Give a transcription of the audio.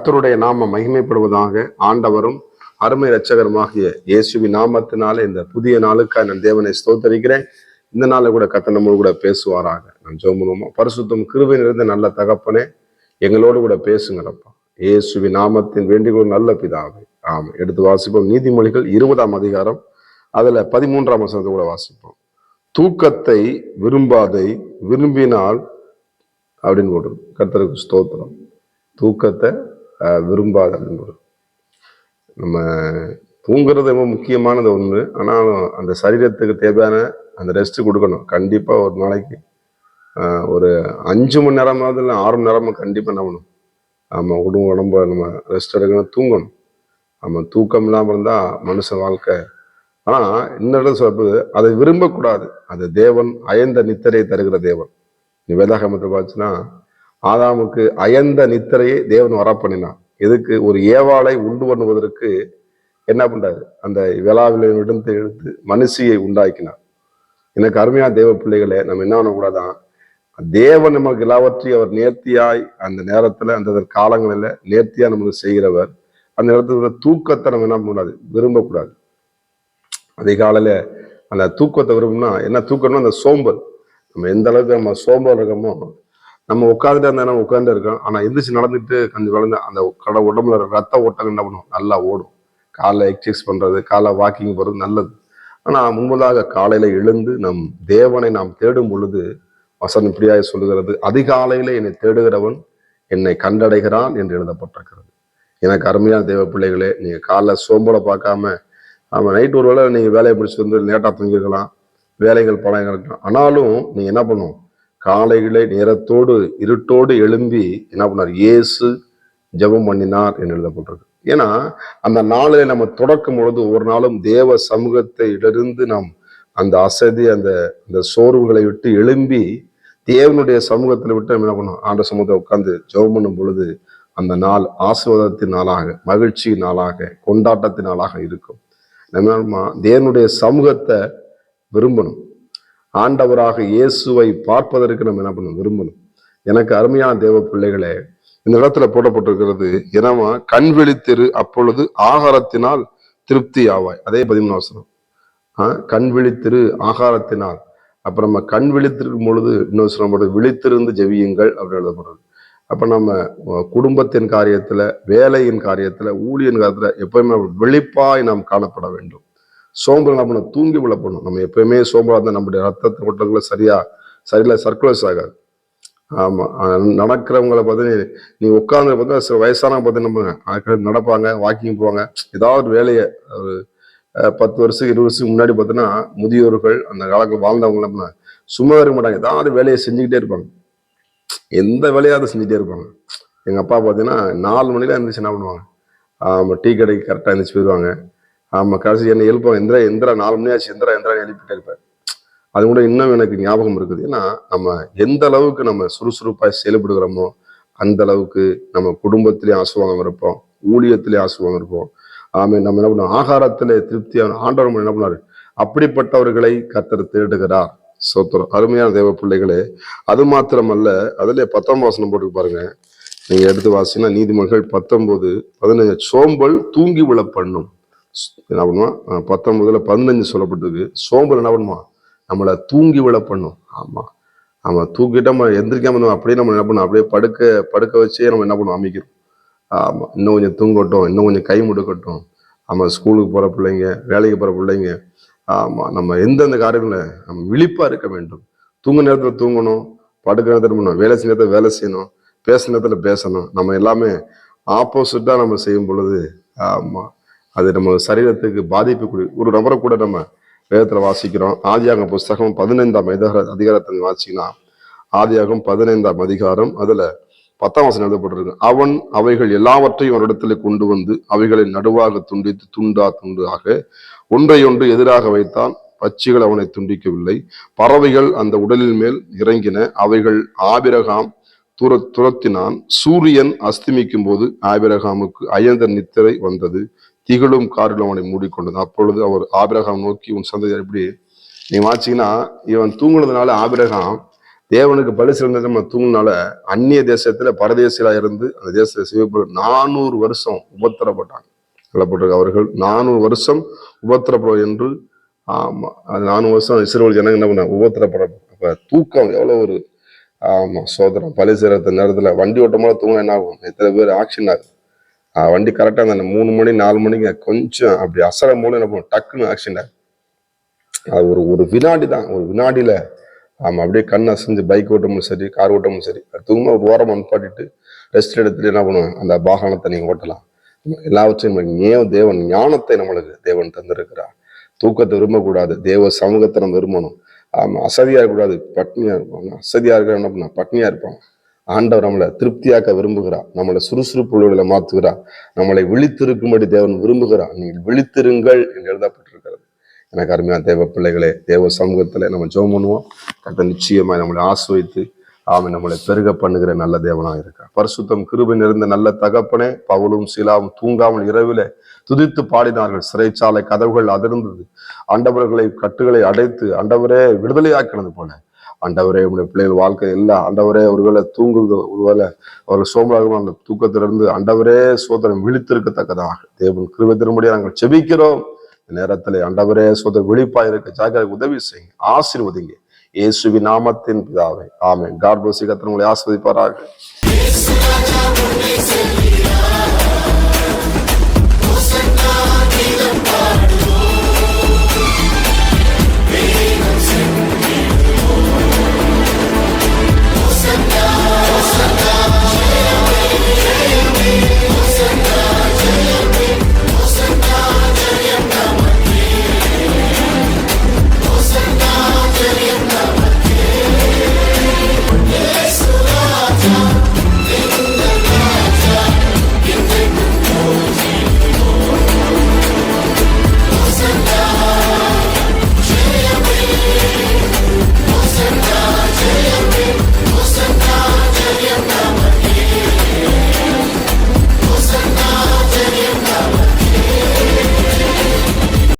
கர்த்தருடைய நாம மகிமைப்படுவதாக. ஆண்டவரும் அருமை இரட்சகருமாகிய இயேசுவின் நாமத்தினாலே இந்த புதிய நாளுக்காக நான் தேவனை ஸ்தோத்தரிக்கிறேன். இந்த நாளில் கூட கர்த்தர் நம்மோடு கூட பேசுவாராக. நான் ஜெபம் பண்ணுவோம். பரிசுத்தம் கிருபை நிறைந்த நல்ல தகப்பனே, எங்களோடு கூட பேசுங்கிறப்பா. இயேசுவின் நாமத்தின் வேண்டிகோள் நல்ல பிதாவே, ஆமா. எடுத்து வாசிப்போம். நீதிமொழிகள் 20ஆம் அதிகாரம், அதுல 13ஆம் வசனத்தை கூட வாசிப்போம். தூக்கத்தை விரும்பாதை விரும்பினால் அப்படின்னு போடுறது. கர்த்தருக்கு ஸ்தோத்திரம். தூக்கத்தை விரும்பாத அப்படின்னு. நம்ம தூங்குறது ரொம்ப முக்கியமானது ஒன்று. ஆனாலும் அந்த சரீரத்துக்கு தேவையான அந்த ரெஸ்ட் கொடுக்கணும். கண்டிப்பாக ஒரு நாளைக்கு ஒரு 5 மணி நேரமாவது இல்லை 6 மணி நேரமாக கண்டிப்பாக என்ன பண்ணணும், நம்ம உடம்ப நம்ம ரெஸ்ட் எடுக்கணும், தூங்கணும். நம்ம தூக்கம் இல்லாமல் இருந்தால் மனுஷ வாழ்க்கை. ஆனால் இன்னொரு சொல்றது, அதை விரும்பக்கூடாது. அது தேவன் அயர்ந்த நித்திரை தருகிற தேவன். நீ வேதாகமத்தை பார்த்துன்னா, ஆதாமுக்கு அயர்ந்த நித்திரையை தேவன் வரப்பண்ணினான். எதுக்கு? ஒரு ஏவாளை உண்டு பண்ணுவதற்கு என்ன பண்றாரு? அந்த விழாவில எடுத்து மனுஷியை உண்டாக்கினார். எனக்கு அருமையா தேவ பிள்ளைகளே, நம்ம என்ன பண்ணக்கூடாதான், தேவன் நமக்கு எல்லாவற்றையும் அவர் நேர்த்தியாய் அந்த நேரத்துல அந்த காலங்களில நேர்த்தியா நமக்கு செய்கிறவர். அந்த இடத்துல தூக்கத்தை நம்ம என்ன பண்ணக்கூடாது, விரும்பக்கூடாது. அதிகாலையில அந்த தூக்கத்தை விரும்புனா என்ன? தூக்கம்னா அந்த சோம்பல். நம்ம எந்த அளவுக்கு நம்ம சோம்பல் இருக்கோமோ, நம்ம உட்காந்துட்டு இருந்தா நம்ம உட்காந்து இருக்கோம். ஆனா எந்திரிச்சு நடந்துட்டு கொஞ்சம் வளர்ந்து அந்த உடம்புல ரத்த ஓட்டம் என்ன பண்ணும், நல்லா ஓடும். காலைல எக்ஸசைஸ் பண்றது, காலைல வாக்கிங் போறது நல்லது. ஆனா முன்பதாக காலையில எழுந்து நம் தேவனை நாம் தேடும் பொழுது வசனம் இப்படியாக சொல்லுகிறது, அதிகாலையில என்னை தேடுகிறவன் என்னை கண்டடைகிறான் என்று எழுதப்பட்டிருக்கிறது. எனக்கு அருமையான தேவ பிள்ளைகளே, நீங்க காலைல சோம்பலை பார்க்காம, ஆமா, நைட் ஒரு வேளை நீங்க வேலையை பிடிச்சி வந்து லேட்டா தூங்கிருக்கலாம், வேலைகள் பலம் இருக்கலாம். ஆனாலும் நீங்க என்ன பண்ணும், காலையிலே நேரத்தோடு இருட்டோடு எழும்பி என்ன பண்ணார்? இயேசு ஜெபம் பண்ணினார் என்று எழுதப்பட்டிருக்கு. ஏன்னா அந்த நாளிலே நம்ம தொடக்கும் பொழுது ஒரு நாளும் தேவ சமூகத்தை இருந்து நாம் அந்த அசதி அந்த சோர்வுகளை விட்டு எழும்பி தேவனுடைய சமூகத்தில் விட்டு நம்ம என்ன பண்ணோம், ஆண்ட சமூகத்தை உட்கார்ந்து ஜெபம் பண்ணும் பொழுது அந்த நாள் ஆசீர்வாதத்தின் நாளாக, மகிழ்ச்சி நாளாக, கொண்டாட்டத்தின் நாளாக இருக்கும். நம்ம தேவனுடைய சமூகத்தை விரும்பணும். ஆண்டவராக இயேசுவை பார்ப்பதற்கு நம்ம என்ன பண்ணணும், விரும்பணும். எனக்கு அருமையான தேவ பிள்ளைகளே, இந்த இடத்துல போடப்பட்டிருக்கிறது, என்னமா கண் விழித்திரு, அப்பொழுது ஆகாரத்தினால் திருப்தி ஆவாய். அதே 13 வசனம். கண் விழித்திரு ஆகாரத்தினால். அப்புறம் நம்ம கண் விழித்திருக்கும் பொழுது இன்னொரு சொல்ல விழித்திருந்து ஜெபியுங்கள் அப்படின்னு எழுதப்படுறது. அப்ப நம்ம குடும்பத்தின் காரியத்துல, வேலையின் காரியத்துல, ஊழியின் காரியத்துல எப்பவுமே விழிப்பாய் நாம் காணப்பட வேண்டும். சோம்பல் நம்ம தூங்கி விழப்படணும். நம்ம எப்பயுமே சோம்பலா இருந்தால் நம்முடைய ரத்த ஓட்டங்களை சரியில்லை சர்க்குலர்ஸ் ஆகாது. ஆமா, நடக்கிறவங்களை பார்த்து நீ உட்கார்ந்து பார்த்தா சில வயசானவங்க பார்த்து நம்ம நடப்பாங்க, வாக்கிங் போவாங்க. ஏதாவது வேலையை ஒரு 10 வருஷம் 20 வருஷத்துக்கு முன்னாடி பார்த்தோன்னா முதியோர்கள் அந்த காலத்தில் வாழ்ந்தவங்க சும்மா இருக்க மாட்டாங்க, ஏதாவது வேலையை செஞ்சுக்கிட்டே இருப்பாங்க. எந்த வேலையாவது செஞ்சுட்டே இருப்பாங்க. எங்க அப்பா பார்த்தீங்கன்னா 4 மணில இருந்துச்சு என்ன பண்ணுவாங்க, டீ கடைக்கு கரெக்டாக இருந்துச்சு போயிடுவாங்க. ஆமா, கடைசி என்ன எழுப்பாங்க, எந்திரா 4 மணி ஆச்சு, எந்திரா எழுப்பிட்டே இருப்பார். அது கூட இன்னும் எனக்கு ஞாபகம் இருக்குது. ஏன்னா நம்ம எந்த அளவுக்கு நம்ம சுறுசுறுப்பாக செயல்படுகிறோமோ அந்த அளவுக்கு நம்ம குடும்பத்திலேயே ஆசுவாங்க இருப்போம், ஊழியத்திலே ஆசுவாங்க இருப்போம். நம்ம என்ன பண்ணுவோம், ஆகாரத்திலே திருப்தியான ஆண்டவர் என்ன பண்ணாரு, அப்படிப்பட்டவர்களை கர்த்தர் தேடுகிறார். சோத்திரம். அருமையான தேவ பிள்ளைகளே, அது மாத்திரமல்ல, அதுல 10ஆம் வசனம் போட்டு பாருங்க. நீங்க எடுத்து வாசினா நீதிமொழிகள் 19:15. சோம்பல் தூங்கி விழ பண்ணும். என்ன பண்ணுவான்? 19ல 15 சொல்லப்பட்டிருக்கு. சோம்பல் என்ன பண்ணுவான், நம்மளை தூங்கி விழ பண்ணும். ஆமா, நம்ம தூக்கிட்டு நம்ம எந்திரிக்காம அப்படியே நம்ம என்ன பண்ணுவோம், அப்படியே படுக்க வச்சே நம்ம என்ன பண்ணுவோம், அமைக்கிறோம். ஆமா, இன்னும் கொஞ்சம் தூங்கட்டும், இன்னும் கொஞ்சம் கை முடுக்கட்டும். ஆமா, ஸ்கூலுக்கு போற பிள்ளைங்க, வேலைக்கு போற பிள்ளைங்க, ஆமா, நம்ம எந்தெந்த காரியங்கள நம்ம விழிப்பா இருக்க வேண்டும். தூங்க நேரத்துல தூங்கணும், படுக்க நேரத்துல பண்ணணும், வேலை செய்ய நேரத்துல வேலை செய்யணும், பேசுற நேரத்துல பேசணும். நம்ம எல்லாமே ஆப்போசிட்டா நம்ம செய்யும் பொழுது, ஆமா, அது நம்ம சரீரத்துக்கு பாதிப்புக்குரிய ஒரு நபரை கூட நம்ம வேதத்துல வாசிக்கிறோம். ஆதியாகம புஸ்தகம் 15ஆம் அதிகாரத்தை வாசிங்கன்னா, ஆதியாகமம் 15ஆம் அதிகாரம் அதுல 10ஆம் வசனம் எழுதப்பட்டிருக்கு. அவன் அவைகள் எல்லாவற்றையும் ஒரு இடத்துல கொண்டு வந்து அவைகளை நடுவாக துண்டித்து துண்டாக ஒன்றையொன்று எதிராக வைத்தான். பட்சிகள் அவனை துண்டிக்கவில்லை. பறவைகள் அந்த உடலின் மேல் இறங்கின. அவைகள் ஆபிரகாம் துரத்தினான். சூரியன் அஸ்தமிக்கும் போது ஆபிரகாமுக்கு அயர்ந்த நித்திரை வந்தது. திகிலும் காரிலும் அவனை மூடிக்கொண்டது. அப்பொழுது அவர் ஆபிரகாம் நோக்கி, உன் சந்ததி எப்படி? நீங்க வாசிங்கன்னா, இவன் தூங்குனதுனால ஆபிரகாம் தேவனுக்கு பலி செலுத்த நம்ம தூங்கினால அந்நிய தேசத்துல பரதேசிகளா இருந்து அந்த தேசத்தை சிவப்பு 400 வருஷம் உபத்திரப்பட்டாங்க. சொல்லப்பட்டிருக்க அவர்கள் 400 வருஷம் உபத்திரப்படும் என்று. ஆமா, அது 400 வருஷம் இஸ்ரவேல் ஜனங்க என்ன பண்ண உபத்திரப்படும். அப்ப தூக்கம் எவ்வளவு ஒரு சோதனை. பலி செய்யற நேரத்துல வண்டி ஓட்டும் போது தூங்க என்ன ஆகும்? எத்தனை பேர் ஆக்சிடென்ட் ஆகும். வண்டி கரெக்டா அந்த 3 மணி 4 மணிக்கு கொஞ்சம் அப்படி அசரம் போல என்ன பண்ணும், டக்குன்னு ஆக்சிடென்ட் ஆகும். அது ஒரு வினாடி தான். ஒரு வினாடியில அப்படியே கண் அசைஞ்சு பைக் ஓட்டமும் சரி, கார் ஓட்டமும் சரி, தூங்க ஒரு ஓரம் அனுப்பாட்டிட்டு ரெஸ்ட் எடுத்துட்டு என்ன பண்ணுவேன், அந்த வாகனத்தை நீங்க ஓட்டலாம். எல்லாவற்றையும் தேவன் ஞானத்தை நம்மளுக்கு தேவன் தந்திருக்கிறார். தூக்கத்தை விரும்பக்கூடாது, தேவ சமூகத்தை நம்ம விரும்பணும். அசதியா இருக்கக்கூடாது, பட்னியா இருப்பாங்க. அசதியா இருக்க என்ன பண்ண, பட்னியா இருப்பாங்க. ஆண்டவர் நம்மளை திருப்தியாக்க விரும்புகிறார், நம்மளை சுறுசுறுப்புகளை மாத்துகிறார், நம்மளை விழித்திருக்கும்படி தேவன் விரும்புகிறார். நீங்கள் விழித்திருங்கள் என்று எழுதப்பட்டிருக்கிறது. எனக்கு அருமையான தேவ பிள்ளைகளே, தேவ சமூகத்துல நம்ம ஜெபம் பண்ணுவோம். கர்த்தர் நிச்சயமாய் நம்மளை ஆசீர்வதித்து நம்மளை பெருக பண்ணுகிற நல்ல தேவனாக இருக்கார். பரிசுத்தம் கிருபை நிறைந்த நல்ல தகப்பனே, பவுலும் சீலாவும் தூங்காமல் இரவில துதித்து பாடினார்கள். சிறைச்சாலை கதவுகள் அதிர்ந்தது. ஆண்டவர்களை கட்டுகளை அடைத்து ஆண்டவரே விடுதலையாக்கினது போல ஆண்டவரே உங்களுடைய பிள்ளைகள் வாழ்க்கை எல்லாம் ஆண்டவரே ஒருவேளை தூங்குவது, ஒருவேளை அவர்கள் சோம்பலாக அந்த தூக்கத்திலிருந்து ஆண்டவரே சோதனை விழித்திருக்கத்தக்கதாக தேவன் கிருபை தரும்படி நாங்கள் செபிக்கிறோம். நேரத்தில் ஆண்டவரே சோதனை விழிப்பாக இருக்க ஜாக்கிரதை உதவி செய்யுங்க, ஆசீர்வதிங்க. இயேசுவின் நாமத்தின் பிதாவே, ஆமென். God bless you. கர்த்தர் உங்களை ஆசீர்வதிப்பாராக.